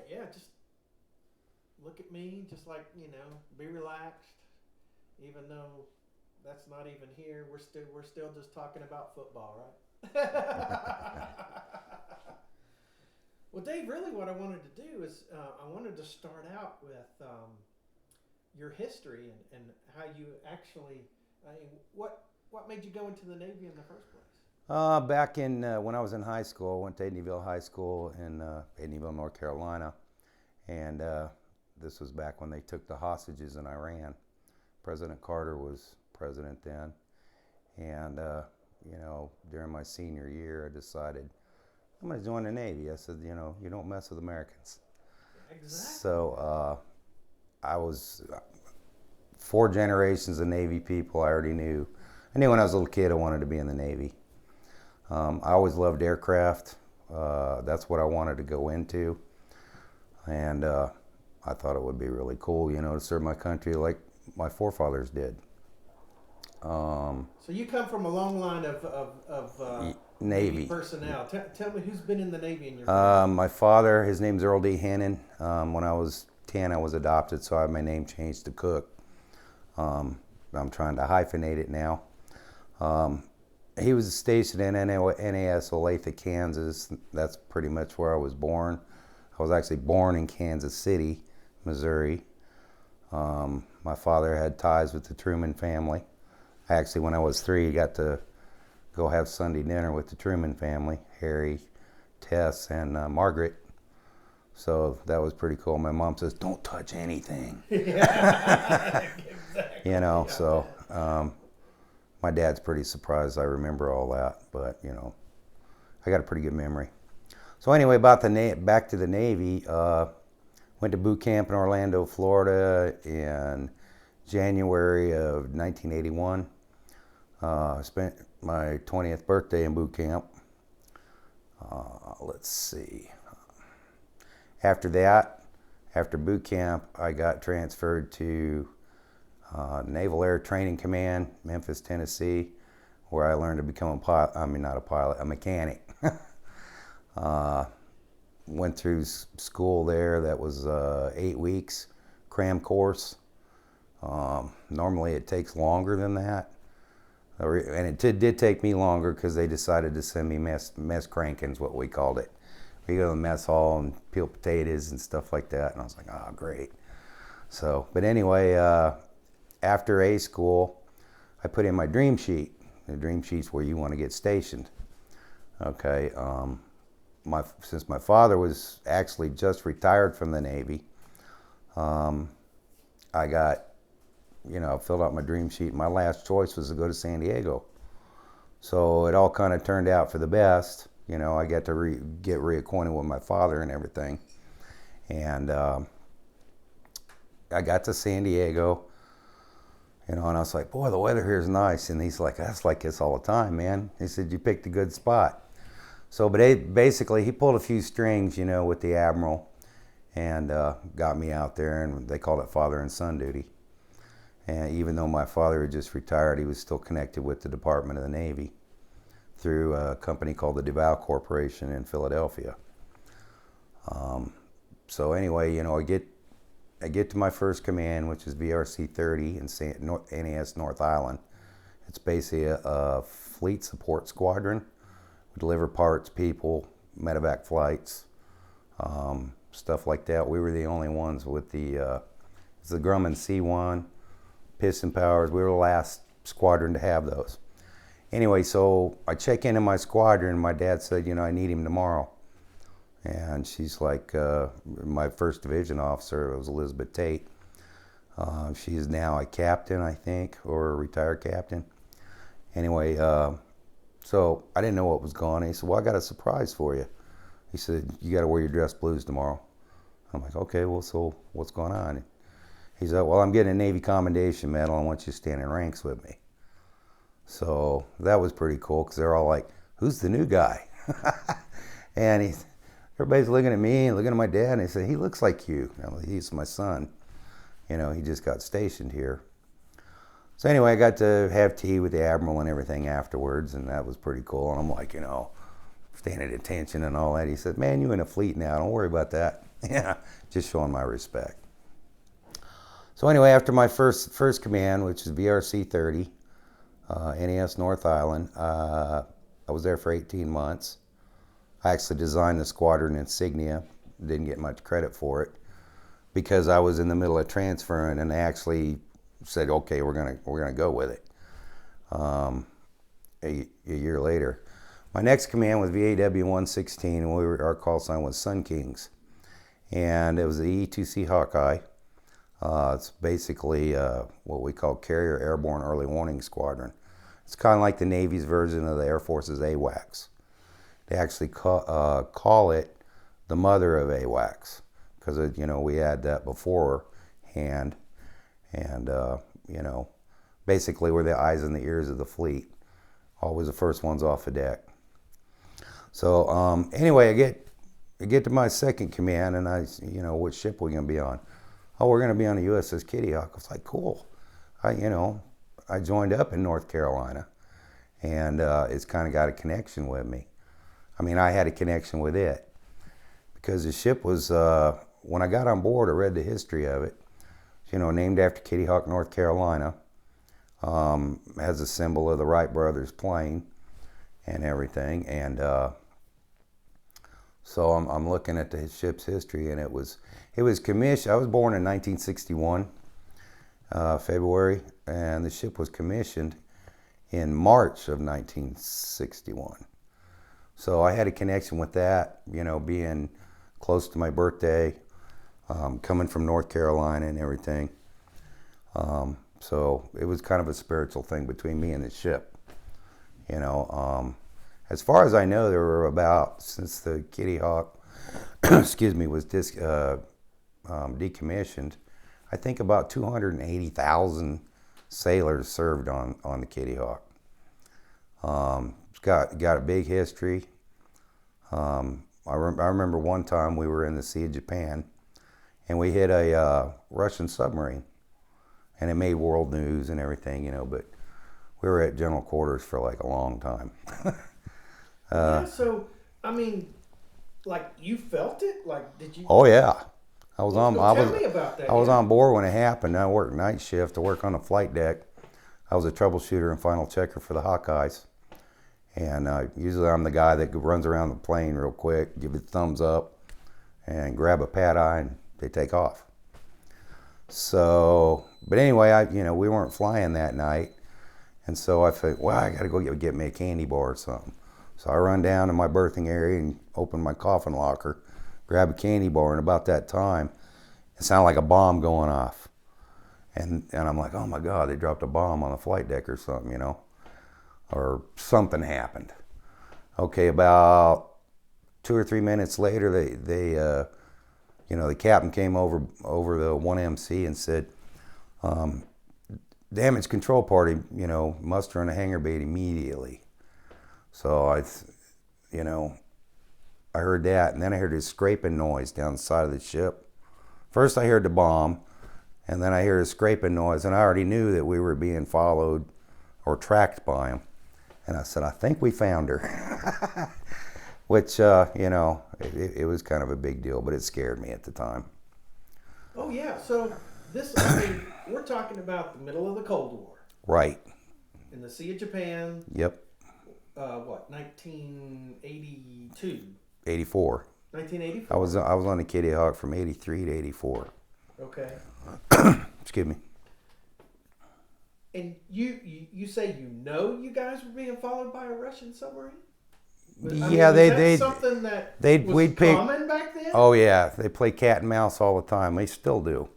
yeah, just look at me, just like, be relaxed, even though that's not even here. We're still just talking about football, right? Well, Dave, really, what I wanted to do is I wanted to start out with your history and how you actually. I mean, what made you go into the Navy in the first place? Back in when I was in high school, I went to Edneyville High School in Edneyville, North Carolina, and this was back when they took the hostages in Iran. President Carter was president then, and during my senior year, I decided I'm going to join the Navy. I said, you don't mess with Americans. Exactly. So I was 4 generations of Navy people. I already knew. I knew when I was a little kid I wanted to be in the Navy. I always loved aircraft. That's what I wanted to go into. And I thought it would be really cool, to serve my country like my forefathers did. So you come from a long line of Navy personnel. Tell me who's been in the Navy in your family. My father, his name's Earl D. Hannon. When I was 10, I was adopted, so I had my name changed to Cook. I'm trying to hyphenate it now. He was stationed in NAS Olathe, Kansas. That's pretty much where I was born. I was actually born in Kansas City, Missouri. My father had ties with the Truman family. Actually, when I was 3, I got to go have Sunday dinner with the Truman family, Harry, Tess, and Margaret. So that was pretty cool. My mom says, "Don't touch anything." Yeah, exactly. So my dad's pretty surprised I remember all that, but I got a pretty good memory. So anyway, about back to the Navy, went to boot camp in Orlando, Florida in January of 1981. Spent my 20th birthday in boot camp. Let's see. After that, after boot camp, I got transferred to Naval Air Training Command, Memphis, Tennessee, where I learned to become a pilot. I mean, not a pilot, a mechanic. Went through school there. That was 8 weeks, cram course. Normally it takes longer than that. And it did take me longer because they decided to send me mess cranking is what we called it. We go to the mess hall and peel potatoes and stuff like that. And I was like, oh, great. So, but anyway, after A school, I put in my dream sheet. The dream sheet's where you want to get stationed. Okay. Since my father was actually just retired from the Navy, I got, filled out my dream sheet. My last choice was to go to San Diego. So it all kind of turned out for the best. I got to get reacquainted with my father and everything. And I got to San Diego, and I was like, boy, the weather here is nice. And he's like, that's like this all the time, man. He said, you picked a good spot. So, but basically, he pulled a few strings, with the Admiral, and got me out there, and they called it father and son duty. And even though my father had just retired, he was still connected with the Department of the Navy through a company called the DeVal Corporation in Philadelphia. So anyway, I get to my first command, which is VRC 30 in NAS North Island. It's basically a fleet support squadron. We deliver parts, people, medevac flights, stuff like that. We were the only ones with it's the Grumman C1, piston powers. We were the last squadron to have those. Anyway, so I check into my squadron. My dad said, I need him tomorrow. And she's like, my first division officer was Elizabeth Tate. She is now a captain, I think, or a retired captain. Anyway, so I didn't know what was going on. He said, well, I got a surprise for you. He said, you got to wear your dress blues tomorrow. I'm like, okay, well, so what's going on? He said, well, I'm getting a Navy Commendation Medal. I want you to stand in ranks with me. So that was pretty cool because they're all like, who's the new guy? And everybody's looking at me and looking at my dad, and they say, he looks like you. He's my son. He just got stationed here. So anyway, I got to have tea with the Admiral and everything afterwards, and that was pretty cool. And I'm like, standing at attention and all that. He said, man, you in a fleet now. Don't worry about that. Yeah, just showing my respect. So anyway, after my first command, which is VRC 30, NAS North Island, I was there for 18 months. I actually designed the squadron insignia. Didn't get much credit for it because I was in the middle of transferring, and they actually said, okay, we're gonna go with it. A year later. My next command was VAW 116, and our call sign was Sun Kings. And it was the E2C Hawkeye. It's basically what we call Carrier Airborne Early Warning Squadron. It's kind of like the Navy's version of the Air Force's AWACS. They actually call it the mother of AWACS because, we had that beforehand. And, basically we're the eyes and the ears of the fleet. Always the first ones off the deck. So anyway, I get to my second command, and what ship we gonna be on? Oh, we're gonna be on the USS Kitty Hawk. I was like, cool. I joined up in North Carolina, and it's kind of got a connection with me. I mean, I had a connection with it because the ship was when I got on board, I read the history of it. Named after Kitty Hawk, North Carolina. Has a symbol of the Wright brothers plane and everything, and so I'm looking at the ship's history, and it was commissioned. I was born in 1961, February, and the ship was commissioned in March of 1961. So I had a connection with that, being close to my birthday, coming from North Carolina and everything. So it was kind of a spiritual thing between me and the ship. As far as I know, there were about, since the Kitty Hawk, was decommissioned, I think about 280,000 sailors served on the Kitty Hawk. It's got a big history. I remember one time we were in the Sea of Japan, and we hit a Russian submarine. And it made world news and everything, but we were at general quarters for like a long time. So, I mean, like you felt it? Like, did you? Oh yeah. I was tell me about that. I was on board when it happened. I worked night shift to work on the flight deck. I was a troubleshooter and final checker for the Hawkeyes. And usually I'm the guy that runs around the plane real quick, give it a thumbs up, and grab a pad eye, and they take off. So, but anyway, we weren't flying that night, and so I thought, well, I got to go get me a candy bar or something. So I run down to my berthing area and open my coffin locker, grab a candy bar, and about that time, it sounded like a bomb going off, and I'm like, oh my God, they dropped a bomb on the flight deck or something, or something happened. Okay, about 2 or 3 minutes later, they the captain came over the 1MC and said, damage control party, muster on the hangar bay immediately. So I heard that, and then I heard this scraping noise down the side of the ship. First I heard the bomb, and then I heard a scraping noise, and I already knew that we were being followed or tracked by him. And I said, I think we found her. Which, it was kind of a big deal, but it scared me at the time. Oh, yeah. So we're talking about the middle of the Cold War. Right. In the Sea of Japan. Yep. 1982? 84. 1984? I was on the Kitty Hawk from 83 to 84. Okay. Excuse me. And you say you guys were being followed by a Russian submarine? Yeah, was that something that was common back then? Oh yeah, they play cat and mouse all the time. They still do.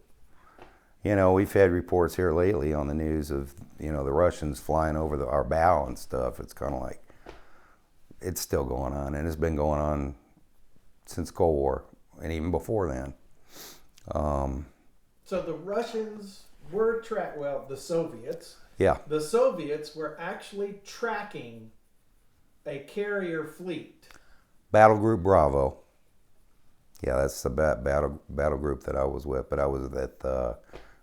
We've had reports here lately on the news of the Russians flying over our bow and stuff. It's kind of like it's still going on, and it's been going on since Cold War and even before then. So the Russians were the Soviets. Yeah. The Soviets were actually tracking a carrier fleet. Battle Group Bravo. Yeah, that's the battle group that I was with, but I was at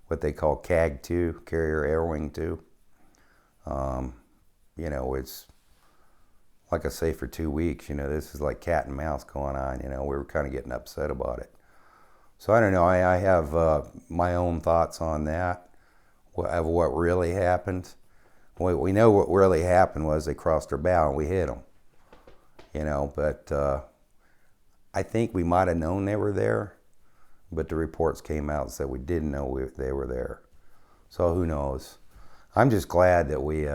what they call CAG-2, Carrier Air Wing 2. It's like I say, for 2 weeks, this is like cat and mouse going on. We were kind of getting upset about it. So I don't know. I have my own thoughts on that, of what really happened. We know what really happened was they crossed our bow and we hit them. But I think we might have known they were there, but the reports came out and said we didn't know they were there. So who knows? I'm just glad that we,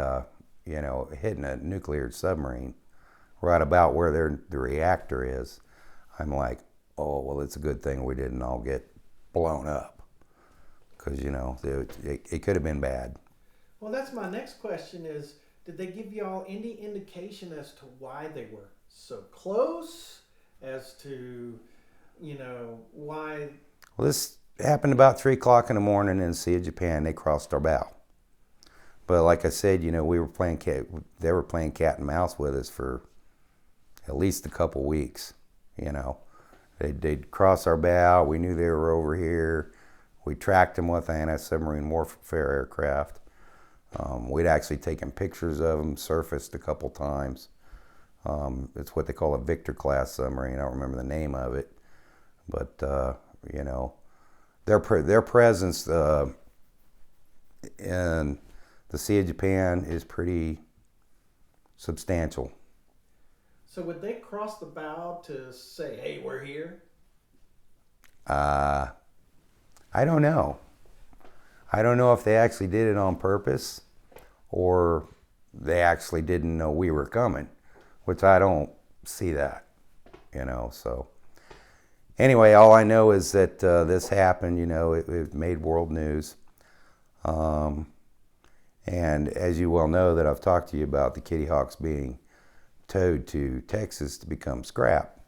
hitting a nuclear submarine right about where the reactor is. I'm like, oh, well, it's a good thing we didn't all get blown up, because, it could have been bad. Well, that's my next question is, did they give y'all any indication as to why they were so close, as to, why? Well, this happened about 3 o'clock in the morning in the Sea of Japan. They crossed our bow. But like I said, we were playing they were playing cat and mouse with us for at least a couple weeks. They'd cross our bow. We knew they were over here. We tracked them with anti-submarine warfare aircraft. We'd actually taken pictures of them, surfaced a couple times. It's what they call a Victor class submarine. I don't remember the name of it, but their presence in the Sea of Japan is pretty substantial. So would they cross the bow to say, "Hey, we're here"? I don't know. I don't know if they actually did it on purpose, or they actually didn't know we were coming, which I don't see that. So anyway, all I know is that this happened. It made world news. And as you well know, that I've talked to you about the Kitty Hawks being towed to Texas to become scrap.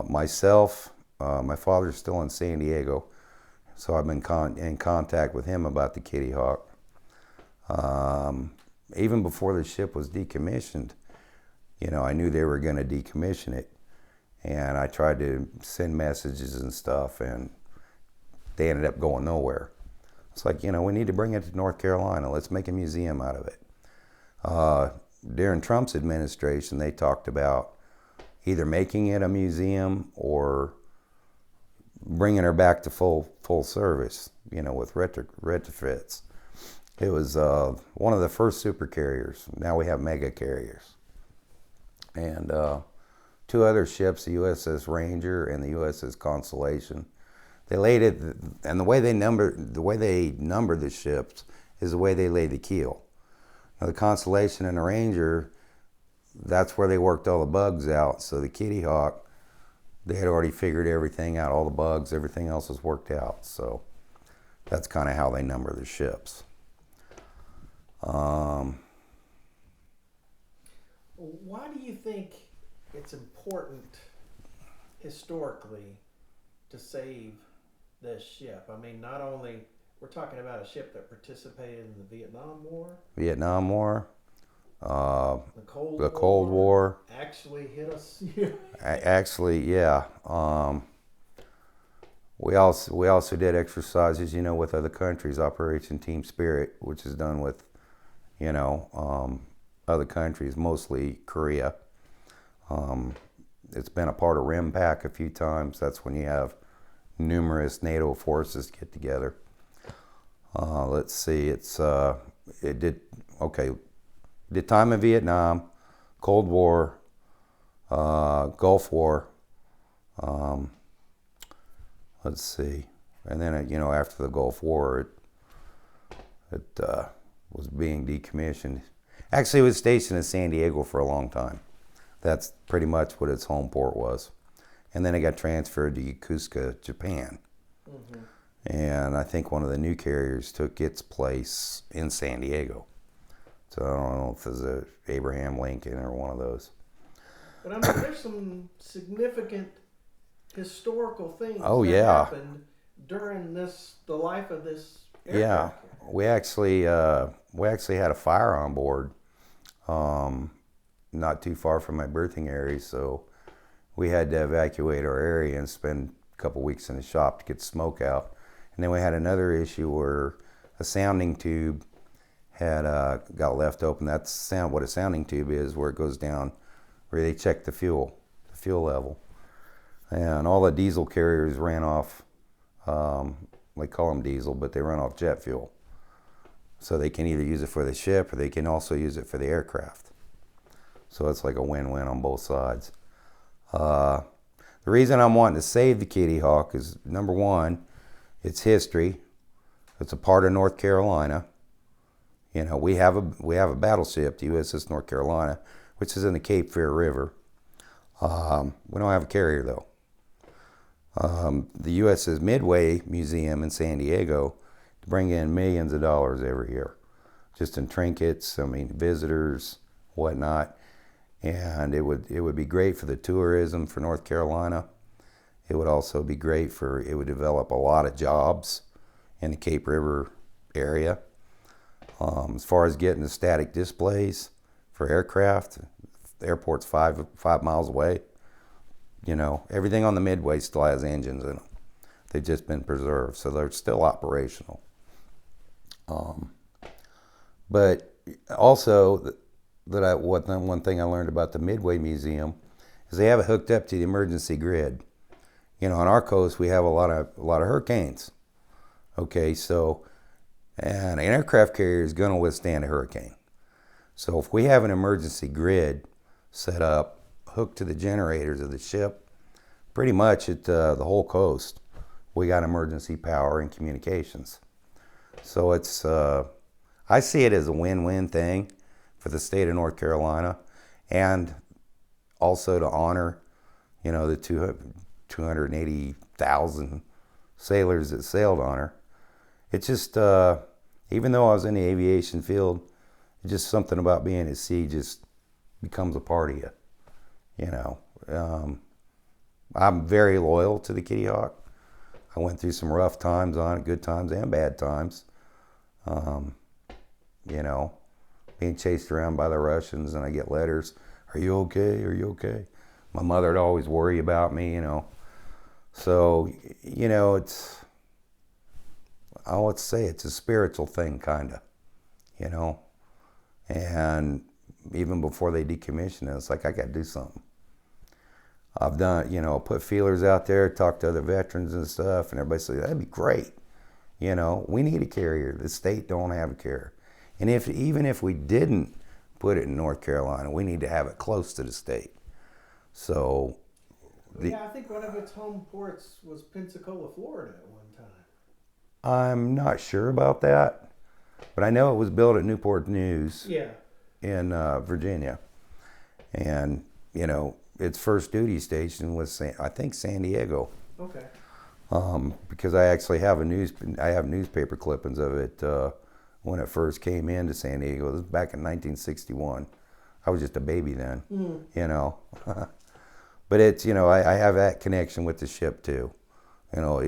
Myself, my father's still in San Diego, so I've been in contact with him about the Kitty Hawk. Even before the ship was decommissioned, I knew they were going to decommission it, and I tried to send messages and stuff, and they ended up going nowhere. It's like, we need to bring it to North Carolina. Let's make a museum out of it. During Trump's administration, they talked about either making it a museum or bringing her back to full service, with retrofits. It was one of the first super carriers. Now we have mega carriers. And 2 other ships, the USS Ranger and the USS Constellation. They laid it, and the way they number the ships is the way they lay the keel. Now the Constellation and the Ranger, that's where they worked all the bugs out. So the Kitty Hawk, they had already figured everything out, all the bugs, everything else was worked out. So that's kind of how they number the ships. Why do you think it's important historically to save this ship? I mean, not only we're talking about a ship that participated in the Vietnam War, the Cold War actually hit us. Actually, yeah. We also did exercises, with other countries, Operation Team Spirit, which is done with, other countries, mostly Korea. It's been a part of RIMPAC a few times. That's when you have numerous NATO forces get together. Let's see, the time of Vietnam, Cold War, Gulf War, let's see, and then after the Gulf War, it was being decommissioned. Actually, it was stationed in San Diego for a long time. That's pretty much what its home port was. And then it got transferred to Yokosuka, Japan. Mm-hmm. And I think one of the new carriers took its place in San Diego. So I don't know if it was a Abraham Lincoln or one of those. But I mean, there's some significant historical things that happened during the life of this aircraft. Yeah, we actually had a fire on board, not too far from my berthing area, so we had to evacuate our area and spend a couple weeks in the shop to get smoke out. And then we had another issue where a sounding tube had got left open. That's what a sounding tube is, where it goes down, where they check the fuel level. And all the diesel carriers ran off, they call them diesel, but they run off jet fuel. So they can either use it for the ship, or they can also use it for the aircraft. So it's like a win-win on both sides. The reason I'm wanting to save the Kitty Hawk is, number one, it's history. It's a part of North Carolina. You know, we have a battleship, the USS North Carolina, which is in the Cape Fear River. We don't have a carrier though. The USS Midway Museum in San Diego bring in millions of dollars every year, just in trinkets, visitors, whatnot. And it would be great for the tourism for North Carolina. It would also be great it would develop a lot of jobs in the Cape River area. As far as getting the static displays for aircraft, the airport's five miles away. You know, everything on the Midway still has engines in them. They've just been preserved, so they're still operational. But also, one thing I learned about the Midway Museum is they have it hooked up to the emergency grid. You know, on our coast we have a lot of hurricanes. Okay, so and an aircraft carrier is going to withstand a hurricane. So if we have an emergency grid set up, hooked to the generators of the ship, pretty much at the whole coast, we got emergency power and communications. So it's I see it as a win-win thing for the state of North Carolina, and also to honor, you know, the 280,000 sailors that sailed on her. It's just, even though I was in the aviation field, it's just something about being at sea just becomes a part of you. You know, I'm very loyal to the Kitty Hawk. I went through some rough times on it, good times and bad times. You know, being chased around by the Russians, and I get letters, "Are you okay? Are you okay?" My mother would always worry about me, you know. So, you know, it's a spiritual thing, kind of, you know. And even before they decommission it, it's like, I got to do something. I've done, you know, put feelers out there, talked to other veterans and stuff, and everybody said, that'd be great. You know, we need a carrier. The state don't have a carrier. And even if we didn't put it in North Carolina, we need to have it close to the state. So, I think one of its home ports was Pensacola, Florida at one time. I'm not sure about that, but I know it was built at Newport News. Yeah. In Virginia. And, you know, its first duty station was, I think, San Diego. Okay. Because I actually have newspaper clippings of it when it first came into San Diego. It was back in 1961. I was just a baby then, you know. But it's, you know, I have that connection with the ship too. You know,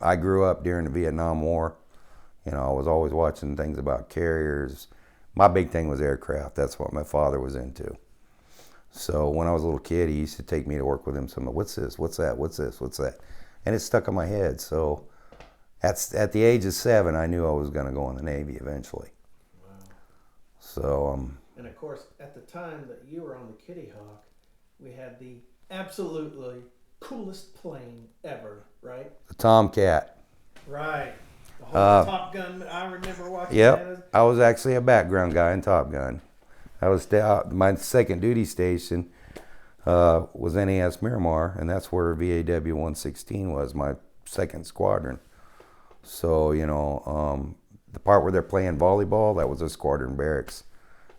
I grew up during the Vietnam War. You know, I was always watching things about carriers. My big thing was aircraft. That's what my father was into. So when I was a little kid, he used to take me to work with him. So I'm like, what's this? What's that? What's this? What's that? And it stuck in my head. So at the age of 7, I knew I was going to go in the Navy eventually. Wow. So and of course, at the time that you were on the Kitty Hawk, we had the absolutely coolest plane ever, right? the Tomcat. Right. The whole Top Gun. I remember watching that. Yep. I was actually a background guy in Top Gun. I was my second duty station was NAS Miramar, and that's where VAW 116 was, my second squadron. So, you know, the part where they're playing volleyball, that was a squadron barracks.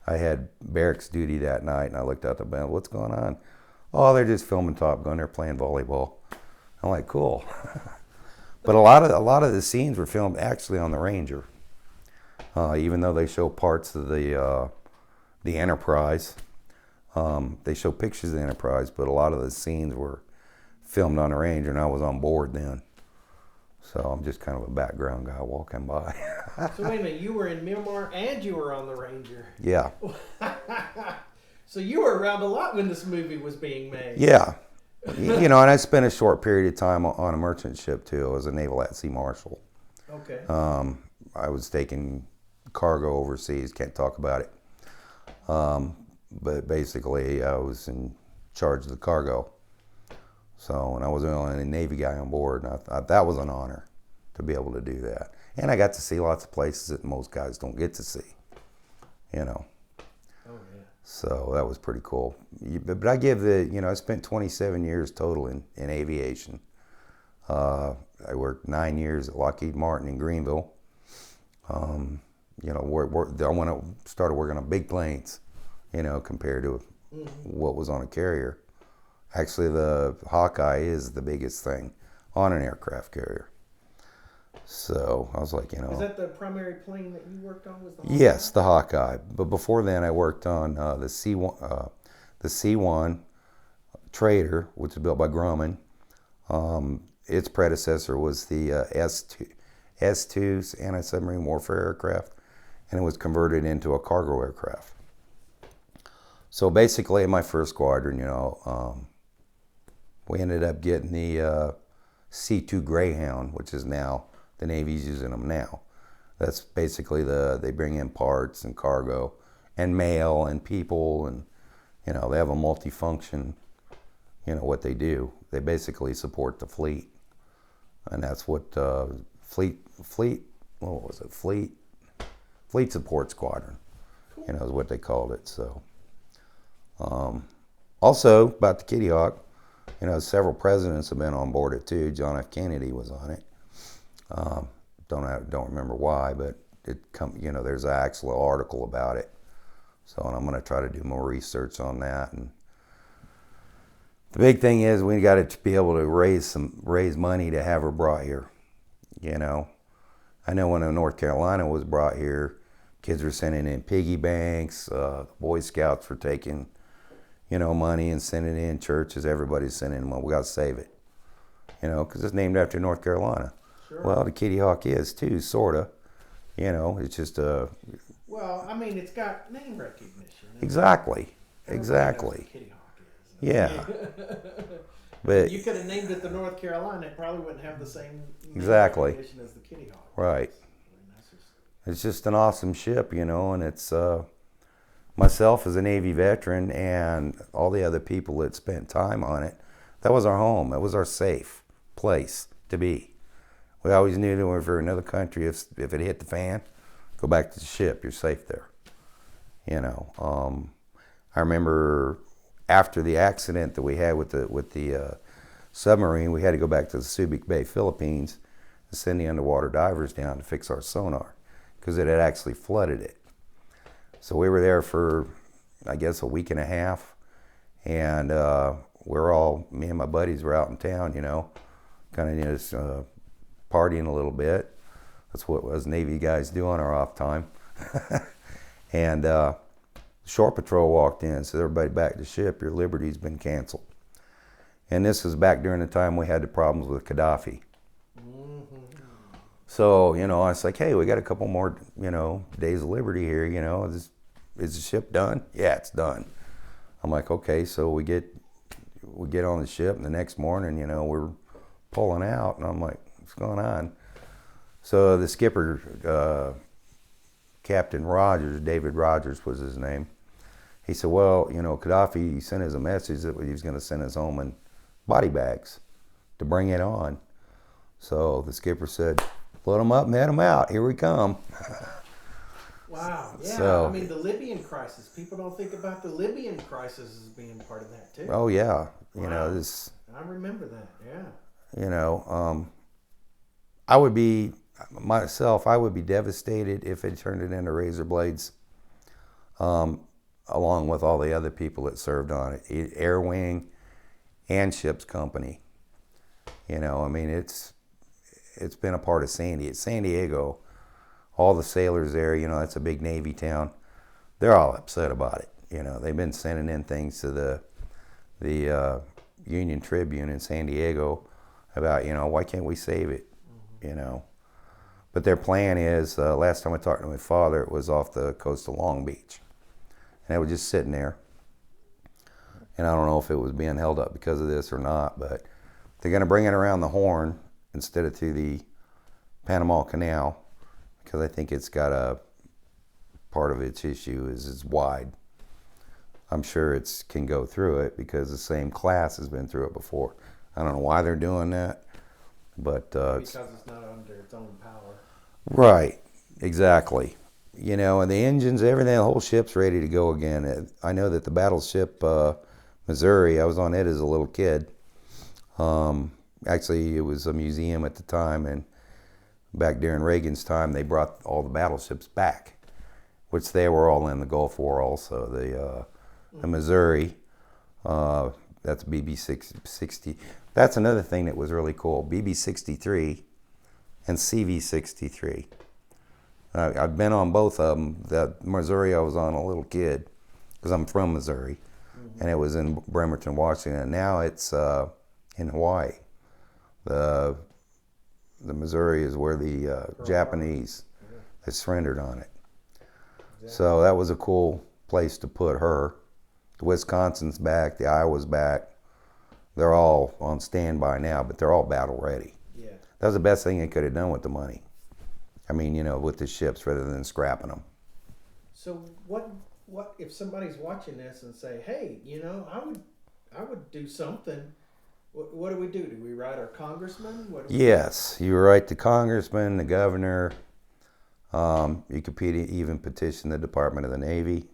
I had barracks duty that night, and I looked out the band. What's going on? Oh, they're just filming Top Gun. They're playing volleyball. I'm like, cool. But a lot of the scenes were filmed actually on the Ranger, even though they show parts of the Enterprise. They show pictures of the Enterprise, but a lot of the scenes were filmed on the Ranger, and I was on board then. So I'm just kind of a background guy walking by. So wait a minute, you were in Miramar and you were on the Ranger. Yeah. So you were around a lot when this movie was being made. Yeah. You know, and I spent a short period of time on a merchant ship too. I was a naval at sea marshal. Okay. I was taking cargo overseas. Can't talk about it. But basically, I was in charge of the cargo. So, and I was the only Navy guy on board, and I thought that was an honor to be able to do that. And I got to see lots of places that most guys don't get to see, you know. Oh, yeah. So that was pretty cool. But I give I spent 27 years total in aviation. I worked 9 years at Lockheed Martin in Greenville. I started working on big planes, compared to what was on a carrier. Actually, the Hawkeye is the biggest thing on an aircraft carrier. So I was like, Is that the primary plane that you worked on? Was the Hawkeye? Yes, the Hawkeye. But before then, I worked on the C1 Trader, which was built by Grumman. Its predecessor was the S2 anti-submarine warfare aircraft, and it was converted into a cargo aircraft. So basically, in my first squadron, we ended up getting the C2 Greyhound, which is now, the Navy's using them now. That's basically they bring in parts and cargo and mail and people, and they have a multifunction, what they do. They basically support the fleet. And that's what fleet support squadron, is what they called it. So also about the Kitty Hawk, several presidents have been on board it too. John F. Kennedy was on it. Don't remember why, but there's an actual article about it. So, and I'm going to try to do more research on that. And the big thing is we got to be able to raise money to have her brought here. I know when North Carolina was brought here, kids were sending in piggy banks. Boy Scouts were taking, money and sending it in. Churches, everybody's sending money. We got to save it, because it's named after North Carolina. Sure. Well, the Kitty Hawk is too, sorta. It's just a. Well, I mean, it's got name recognition. Exactly. Everybody knows what Kitty Hawk is. Yeah. But you could have named it the North Carolina. It probably wouldn't have the same exactly name recognition as the Kitty Hawk. Right. It's just an awesome ship, and it's myself as a Navy veteran and all the other people that spent time on it. That was our home. That was our safe place to be. We always knew that if we were in another country, if it hit the fan, go back to the ship. You're safe there. I remember after the accident that we had with the submarine, we had to go back to the Subic Bay, Philippines, and send the underwater divers down to fix our sonar because it had actually flooded it. So we were there for, I guess, a week and a half, and me and my buddies were out in town, kind of just partying a little bit. That's what us Navy guys do on our off time. And Shore Patrol walked in and said, "Everybody back to ship, your liberty's been canceled." And this was back during the time we had the problems with Gaddafi. Mm-hmm. So, I was like, hey, we got a couple more, days of liberty here, is the ship done? Yeah, it's done. I'm like, okay, so we get on the ship, and the next morning, we're pulling out, and I'm like, what's going on? So the skipper, Captain Rogers, David Rogers was his name. He said, well, Gaddafi sent us a message that he was going to send us home in body bags to bring it on. So the skipper said, load them up and head them out. Here we come. Wow. Yeah. So, I mean, the Libyan crisis. People don't think about the Libyan crisis as being part of that too. Oh yeah. Wow. This. I remember that. Yeah. I would be devastated if it turned it into razor blades, along with all the other people that served on it, Air Wing and Ship's Company. It's been a part of San Diego. All the sailors there, it's a big Navy town. They're all upset about it. They've been sending in things to the Union Tribune in San Diego about, why can't we save it, But their plan is, last time I talked to my father, it was off the coast of Long Beach. And it was just sitting there. And I don't know if it was being held up because of this or not, but they're going to bring it around the Horn instead of to the Panama Canal, because I think it's got a part of its issue is it's wide. I'm sure it can go through it because the same class has been through it before. I don't know why they're doing that, but because it's not under its own power. Right, exactly. You know, and the engines, everything, the whole ship's ready to go again. I know that the battleship Missouri, I was on it as a little kid. Actually, it was a museum at the time, and back during Reagan's time, they brought all the battleships back, which they were all in the Gulf War also. The Missouri, that's BB-60. That's another thing that was really cool. BB-63 and CV-63. I've been on both of them. The Missouri I was on a little kid because I'm from Missouri, and it was in Bremerton, Washington. Now it's in Hawaii. The Missouri is where the Japanese they surrendered on it. Exactly. So that was a cool place to put her. The Wisconsin's back. The Iowa's back. They're all on standby now, but they're all battle ready. Yeah. That was the best thing they could have done with the money. I mean, you know, with the ships rather than scrapping them. So what if somebody's watching this and say, hey, you know, I would do something. What do we do? Do we write our congressman? Yes, you write the congressman, the governor. You could even petition the Department of the Navy.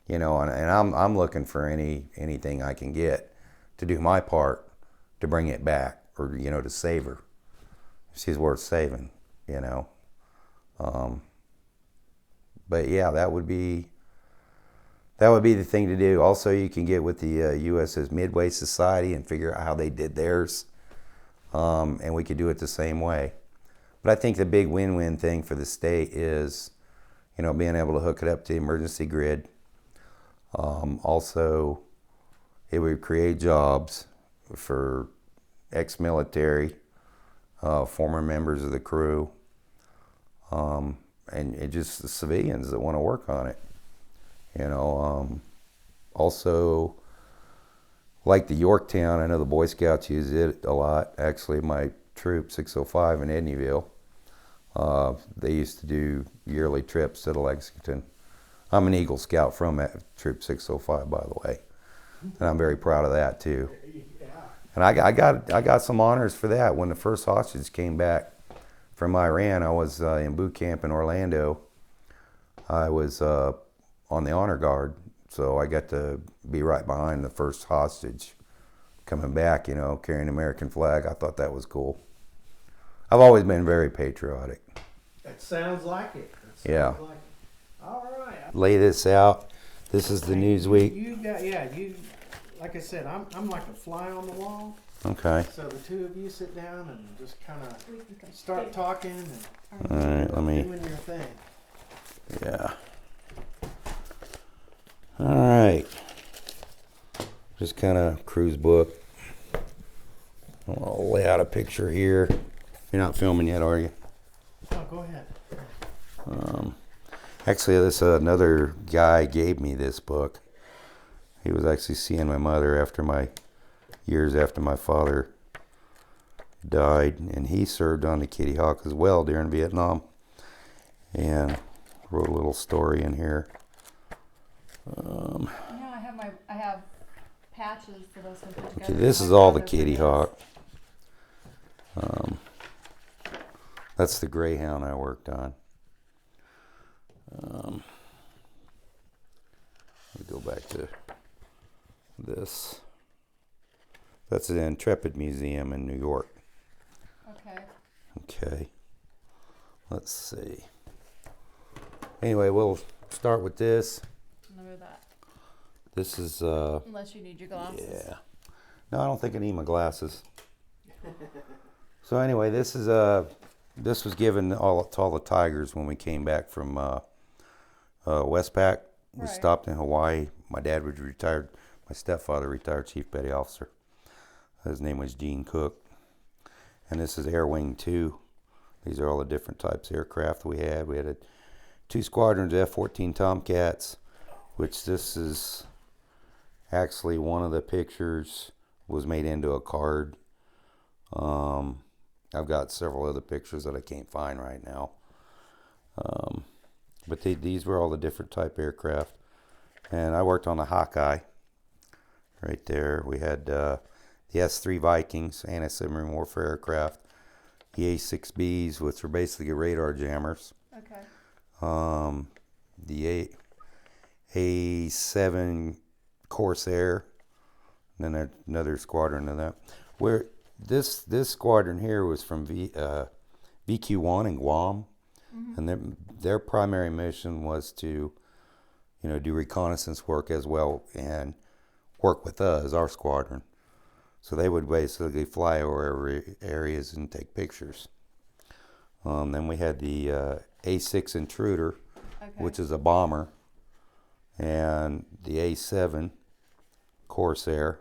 You know, and I'm looking for anything I can get to do my part to bring it back, or you know, to save her. She's worth saving, you know. But yeah, that would be the thing to do. Also, you can get with the USS Midway Society and figure out how they did theirs, and we could do it the same way. But I think the big win-win thing for the state is, you know, being able to hook it up to the emergency grid. Also, it would create jobs for ex-military, former members of the crew, and just the civilians that want to work on it. You know, also, like the Yorktown, I know the Boy Scouts use it a lot. Actually, my troop, 605 in Edneyville, they used to do yearly trips to Lexington. I'm an Eagle Scout from Troop 605, by the way, and I'm very proud of that too. And I got some honors for that. When the first hostage came back from Iran, I was in boot camp in Orlando. I was on the honor guard, so I got to be right behind the first hostage coming back, you know, carrying the American flag. I thought that was cool. I've always been very patriotic. It sounds like it. Yeah. Like it. All right. Lay this out. This is the Newsweek. You like I said, I'm like a fly on the wall. Okay. So the two of you sit down and just kind of start talking and all right, doing your thing. Yeah. All right. Just kind of cruise book. I'll lay out a picture here. You're not filming yet, are you? Oh, go ahead. Actually, this another guy gave me this book. He was actually seeing my mother years after my father died, and he served on the Kitty Hawk as well during Vietnam, and wrote a little story in here. I have patches for those ones put together. Okay, this is all the Kitty Hawk. That's the Greyhound I worked on. Let me go back to this. That's the Intrepid Museum in New York. Okay. Let's see. Anyway, we'll start with this. Look at that. This is Unless you need your glasses. Yeah. No, I don't think I need my glasses. So anyway, this was given to all the Tigers when we came back from Westpac. We Right. stopped in Hawaii. My dad was retired. My stepfather, retired Chief Petty Officer. His name was Gene Cook. And this is Air Wing 2. These are all the different types of aircraft we had. We had 2 squadrons of F-14 Tomcats, which this is actually one of the pictures was made into a card. I've got several other pictures that I can't find right now. But these were all the different type aircraft. And I worked on the Hawkeye. Right there, we had the S-3 Vikings, anti-submarine warfare aircraft. The A-6Bs, which were basically radar jammers. Okay. The A-7 Corsair. And then another squadron of that. Where this squadron here was from VQ-1 in Guam. Mm-hmm. And their primary mission was to, do reconnaissance work as well and work with us, our squadron. So they would basically fly over areas and take pictures. Then we had the A6 Intruder, Okay. which is a bomber, and the A7 Corsair.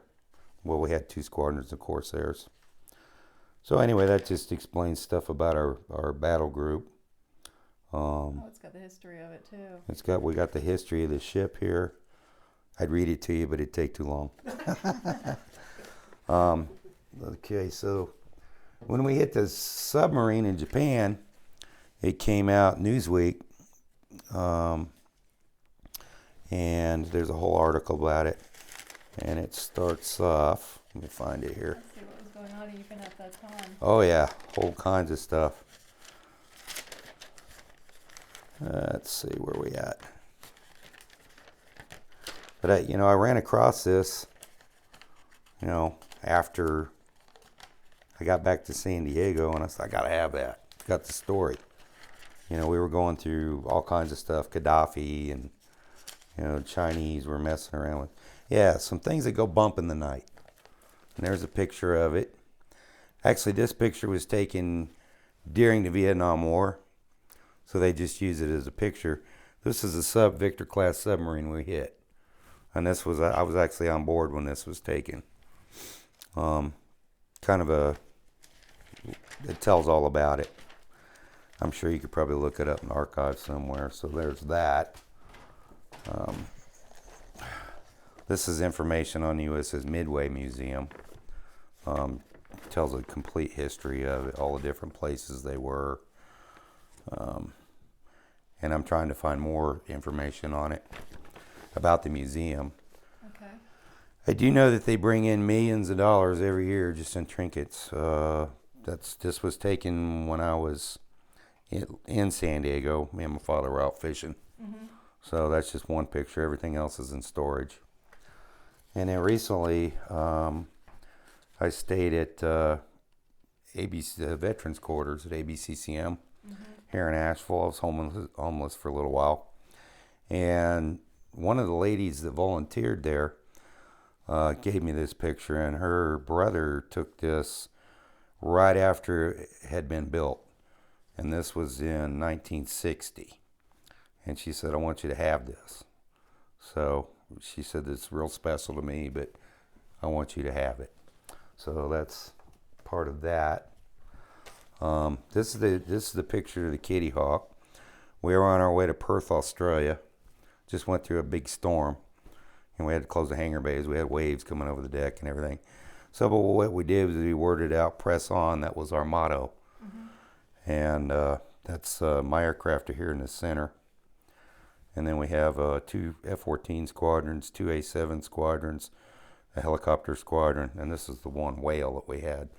Well, we had 2 squadrons of Corsairs. So anyway, that just explains stuff about our battle group. It's got the history of it too. We got the history of the ship here. I'd read it to you, but it'd take too long. Okay, so when we hit the submarine in Japan, it came out Newsweek, and there's a whole article about it. And it starts off. Let me find it here. Let's see what was going on even at that time. Oh yeah, whole kinds of stuff. Let's see where we at. But I ran across this, after I got back to San Diego, and I said, I gotta have that. It's got the story. We were going through all kinds of stuff, Gaddafi, and Chinese were messing around with. Yeah, some things that go bump in the night. And there's a picture of it. Actually, this picture was taken during the Vietnam War. So they just use it as a picture. This is a Victor class submarine we hit. And I was actually on board when this was taken. It tells all about it. I'm sure you could probably look it up in archives somewhere. So there's that. This is information on the USS Midway Museum. Tells a complete history of it, all the different places they were. And I'm trying to find more information on it, about the museum. Okay. I do know that they bring in millions of dollars every year just in trinkets. This was taken when I was in San Diego. Me and my father were out fishing. Mm-hmm. So that's just one picture. Everything else is in storage. And then recently, I stayed at ABC Veterans Quarters at ABCCM. Mm-hmm. Here in Asheville. I was homeless for a little while. And one of the ladies that volunteered there gave me this picture, and her brother took this right after it had been built. And this was in 1960. And she said, I want you to have this. So she said, it's real special to me, but I want you to have it. So that's part of that. This is the picture of the Kitty Hawk. We were on our way to Perth, Australia. Just went through a big storm, and we had to close the hangar bays. We had waves coming over the deck and everything. So, but what we did was we worded out "Press on." That was our motto. Mm-hmm. And that's my aircraft are here in the center. And then we have 2 F-14 squadrons, 2 A-7 squadrons, a helicopter squadron, and this is the one whale that we had.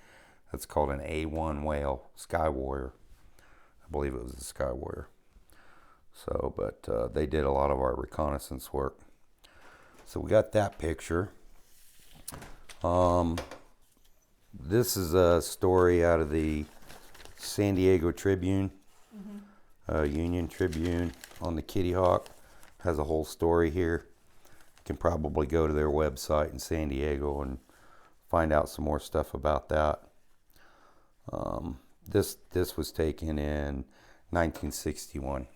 That's called an A-1 whale, Sky Warrior. I believe it was a Sky Warrior. So, but they did a lot of our reconnaissance work. So we got that picture. This is a story out of the San Diego Tribune, Union Tribune, on the Kitty Hawk. Has a whole story here. You can probably go to their website in San Diego and find out some more stuff about that. This was taken in 1961.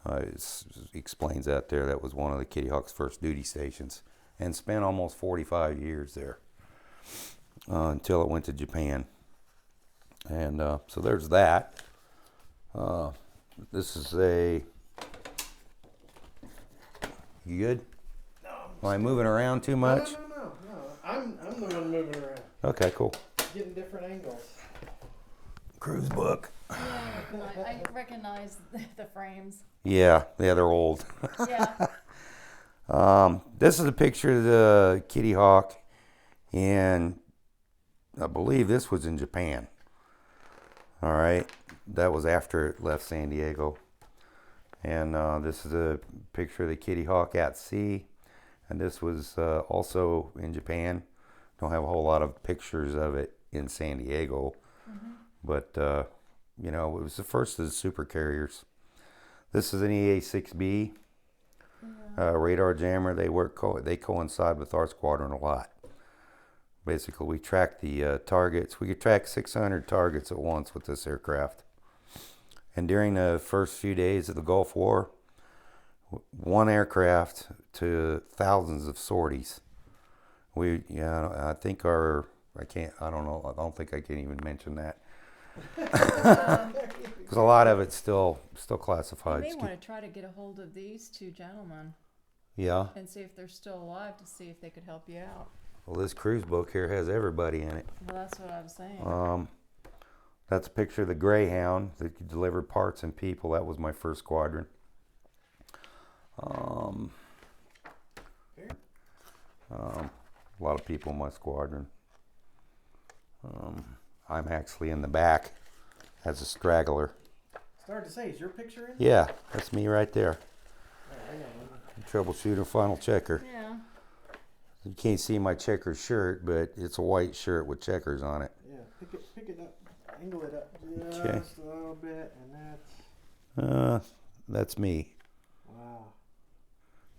It explains that there. That was one of the Kitty Hawk's first duty stations, and spent almost 45 years there until it went to Japan. And so there's that. This is a. You good? No. Am I moving around too much? No. I'm the one moving around. Okay, cool. Getting different angles. Cruise book. Yeah, I recognize the frames. Yeah, they're old. Yeah. This is a picture of the Kitty Hawk, and I believe this was in Japan. All right, that was after it left San Diego. And this is a picture of the Kitty Hawk at sea, and this was also in Japan. Don't have a whole lot of pictures of it in San Diego, but you know, it was the first of the super carriers. This is an EA-6B radar jammer. They coincide with our squadron a lot. Basically, we track the targets. We could track 600 targets at once with this aircraft. And during the first few days of the Gulf War, one aircraft to thousands of sorties. I think I don't know, I don't think I can even mention that. Because a lot of it's still You classified. may want to try to get a hold of these two gentlemen Yeah. and see if they're still alive to see if they could help you out. Well, this cruise book here has everybody in it. Well, that's what I was saying. That's a picture of the Greyhound that delivered parts and people. That was my first squadron. A lot of people in my squadron. I'm actually in the back as a straggler. Started to say, is your picture in? Yeah, that's me right there. I got one. Troubleshooter, final checker. Yeah. You can't see my checker shirt, but it's a white shirt with checkers on it. Yeah, pick it up, angle it up just Okay. a little bit, and That's me. wow.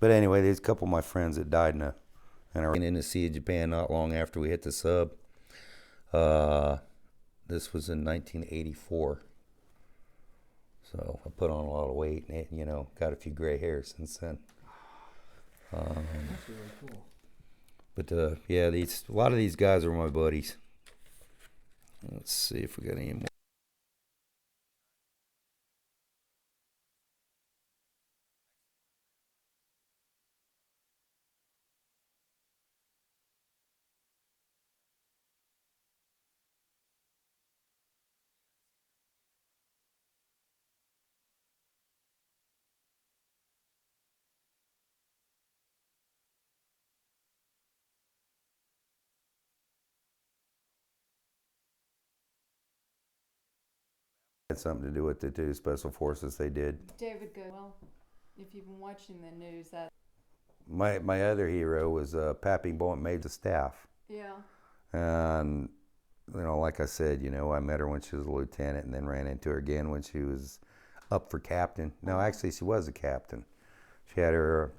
But anyway, there's a couple of my friends that died in the Sea of Japan not long after we hit the sub. This was in 1984. So I put on a lot of weight and, you know, got a few gray hairs since then. That's really cool. But yeah, a lot of these guys are my buddies. Let's see if we got any more. Had something to do with the two special forces they did. David Good. Well, if you've been watching the news, that. My other hero was Pappy Bowen, Major Staff. Yeah. And, you know, like I said, you know, I met her when she was a lieutenant and then ran into her again when she was up for captain. No, actually, she was a captain. She had her